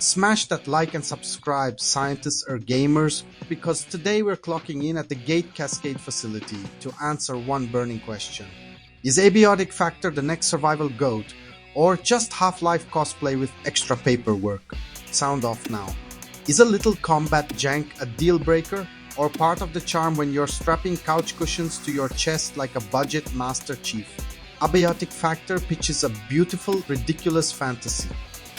Smash that like and subscribe, scientists or gamers, because today we're clocking in at the Gate Cascade facility to answer one burning question. Is Abiotic Factor the next survival GOAT, or just Half-Life cosplay with extra paperwork? Sound off now. Is a little combat jank a deal breaker, or part of the charm when you're strapping couch cushions to your chest like a budget Master Chief? Abiotic Factor pitches a beautiful, ridiculous fantasy.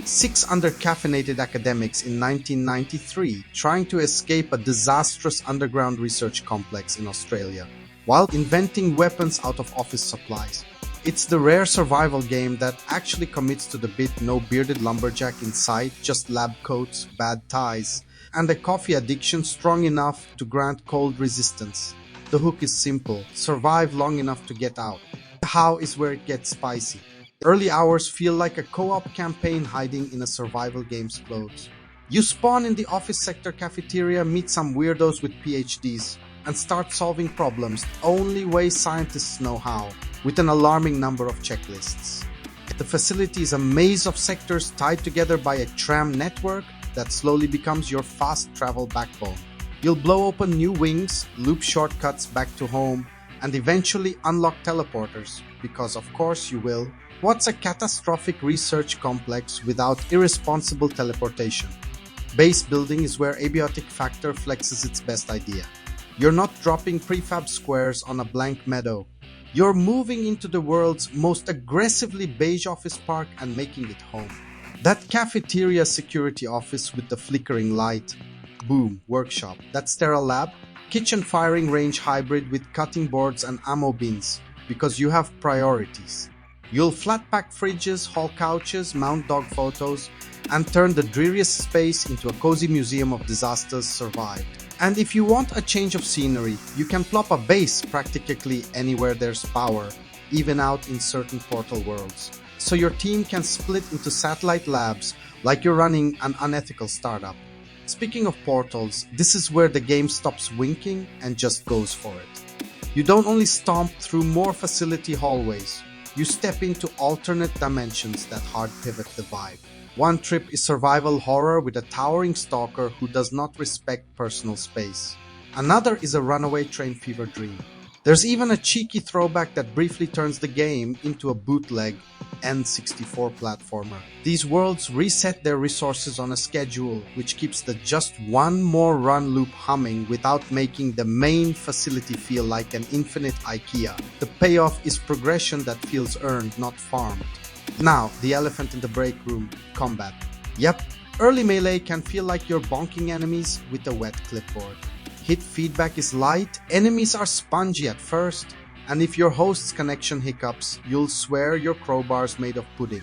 Six under-caffeinated academics in 1993 trying to escape a disastrous underground research complex in Australia, while inventing weapons out of office supplies. It's the rare survival game that actually commits to the bit no bearded lumberjack in sight, just lab coats, bad ties, and a coffee addiction strong enough to grant cold resistance. The hook is simple: survive long enough to get out. The how is where it gets spicy. Early hours feel like a co-op campaign hiding in a survival game's clothes. You spawn in the office sector cafeteria, meet some weirdos with PhDs, and start solving problems the only way scientists know how, with an alarming number of checklists. The facility is a maze of sectors tied together by a tram network that slowly becomes your fast travel backbone. You'll blow open new wings, loop shortcuts back to home, and eventually unlock teleporters, because of course you will. What's a catastrophic research complex without irresponsible teleportation? Base building is where Abiotic Factor flexes its best idea. You're not dropping prefab squares on a blank meadow. You're moving into the world's most aggressively beige office park and making it home. That cafeteria security office with the flickering light. Boom, workshop. That sterile lab. Kitchen firing range hybrid with cutting boards and ammo bins, because you have priorities. You'll flat-pack fridges, haul couches, mount dog photos, and turn the dreariest space into a cozy museum of disasters survived. And if you want a change of scenery, you can plop a base practically anywhere there's power, even out in certain portal worlds. So your team can split into satellite labs like you're running an unethical startup. Speaking of portals, this is where the game stops winking and just goes for it. You don't only stomp through more facility hallways, you step into alternate dimensions that hard pivot the vibe. One trip is survival horror with a towering stalker who does not respect personal space. Another is a runaway train fever dream. There's even a cheeky throwback that briefly turns the game into a bootleg N64 platformer. These worlds reset their resources on a schedule, which keeps the just one more run loop humming without making the main facility feel like an infinite IKEA. The payoff is progression that feels earned, not farmed. Now, the elephant in the break room: combat. Yep, early melee can feel like you're bonking enemies with a wet clipboard. Hit feedback is light, enemies are spongy at first, and if your host's connection hiccups, you'll swear your crowbar's made of pudding.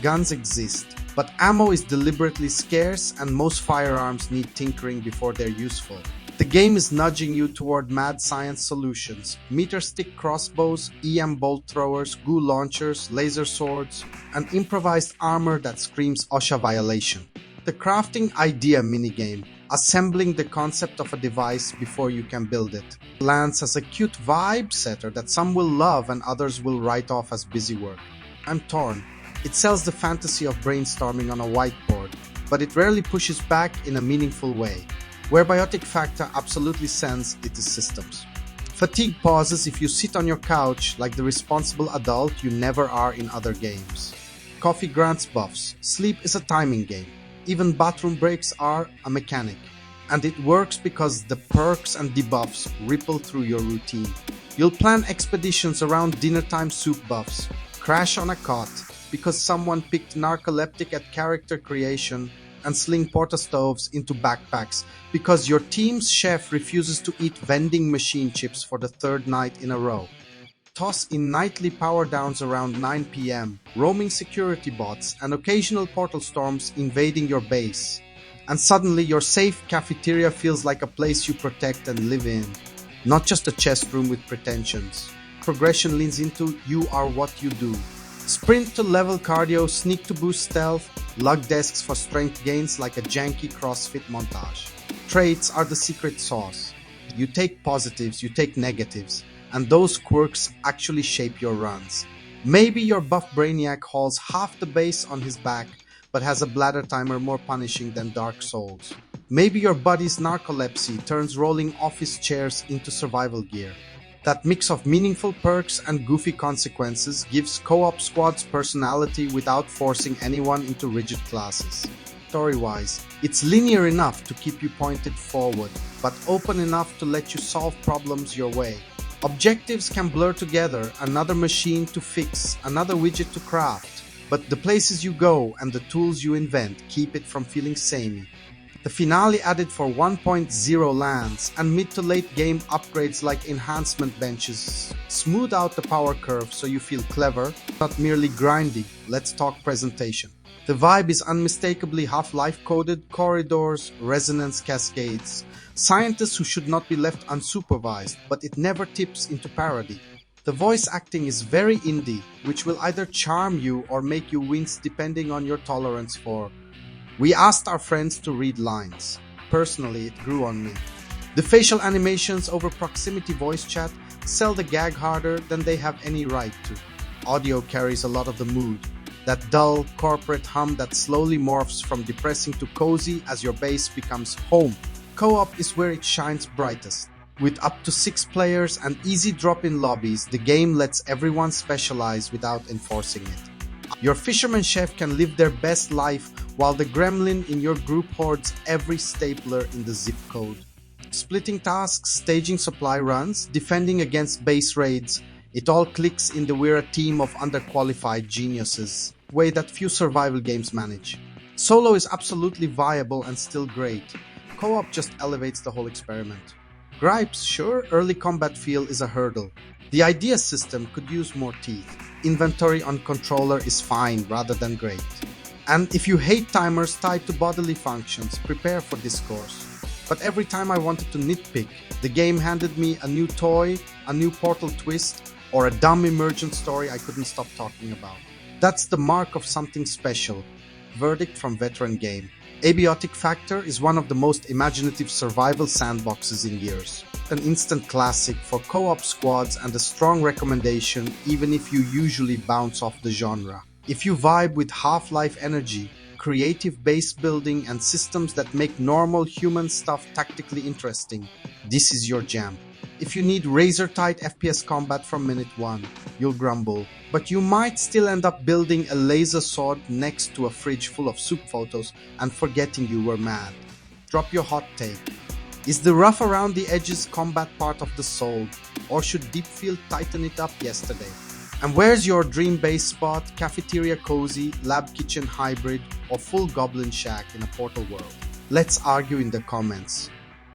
Guns exist, but ammo is deliberately scarce and most firearms need tinkering before they're useful. The game is nudging you toward mad science solutions: meter stick crossbows, EM bolt throwers, goo launchers, laser swords, and improvised armor that screams OSHA violation. The crafting idea minigame, assembling the concept of a device before you can build it, lands as a cute vibe setter that some will love and others will write off as busy work. I'm torn. It sells the fantasy of brainstorming on a whiteboard, but it rarely pushes back in a meaningful way. Where Abiotic Factor absolutely sends it is systems. Fatigue pauses if you sit on your couch like the responsible adult you never are in other games. Coffee grants buffs. Sleep is a timing game. Even bathroom breaks are a mechanic. And it works because the perks and debuffs ripple through your routine. You'll plan expeditions around dinnertime soup buffs, crash on a cot because someone picked narcoleptic at character creation, and sling porta stoves into backpacks because your team's chef refuses to eat vending machine chips for the third night in a row. Toss in nightly power downs around 9 p.m, roaming security bots, and occasional portal storms invading your base. And suddenly your safe cafeteria feels like a place you protect and live in, not just a chest room with pretensions. Progression leans into you are what you do. Sprint to level cardio, sneak to boost stealth, lug desks for strength gains like a janky CrossFit montage. Traits are the secret sauce. You take positives, you take negatives, and those quirks actually shape your runs. Maybe your buff brainiac hauls half the base on his back, but has a bladder timer more punishing than Dark Souls. Maybe your buddy's narcolepsy turns rolling office chairs into survival gear. That mix of meaningful perks and goofy consequences gives Co-op Squad's personality without forcing anyone into rigid classes. Story-wise, it's linear enough to keep you pointed forward, but open enough to let you solve problems your way. Objectives can blur together, another machine to fix, another widget to craft, but the places you go and the tools you invent keep it from feeling samey. The finale added for 1.0 lands and mid to late game upgrades like enhancement benches smooth out the power curve so you feel clever, not merely grinding. Let's talk presentation. The vibe is unmistakably Half-Life coded corridors, resonance cascades, scientists who should not be left unsupervised, but it never tips into parody. The voice acting is very indie, which will either charm you or make you wince depending on your tolerance for. We asked our friends to read lines. Personally, it grew on me. The facial animations over proximity voice chat sell the gag harder than they have any right to. Audio carries a lot of the mood. That dull, corporate hum that slowly morphs from depressing to cozy as your base becomes home. Co-op is where it shines brightest. With up to 6 players and easy drop-in lobbies, the game lets everyone specialize without enforcing it. Your fisherman chef can live their best life while the gremlin in your group hoards every stapler in the zip code. Splitting tasks, staging supply runs, defending against base raids, it all clicks in the we're a team of underqualified geniuses, way that few survival games manage. Solo is absolutely viable and still great. Co-op just elevates the whole experiment. Gripes, sure, early combat feel is a hurdle. The idea system could use more teeth. Inventory on controller is fine rather than great. And if you hate timers tied to bodily functions, prepare for discourse. But every time I wanted to nitpick, the game handed me a new toy, a new Portal twist, or a dumb emergent story I couldn't stop talking about. That's the mark of something special. Verdict from Veteran Game. Abiotic Factor is one of the most imaginative survival sandboxes in years. An instant classic for co-op squads and a strong recommendation even if you usually bounce off the genre. If you vibe with Half-Life energy, creative base building and systems that make normal human stuff tactically interesting, this is your jam. If you need razor-tight FPS combat from minute 1, you'll grumble, but you might still end up building a laser sword next to a fridge full of soup photos and forgetting you were mad. Drop your hot take. Is the rough around the edges combat part of the soul, or should Deepfield tighten it up yesterday? And where's your dream base spot, cafeteria cozy, lab kitchen hybrid, or full goblin shack in a Portal world? Let's argue in the comments.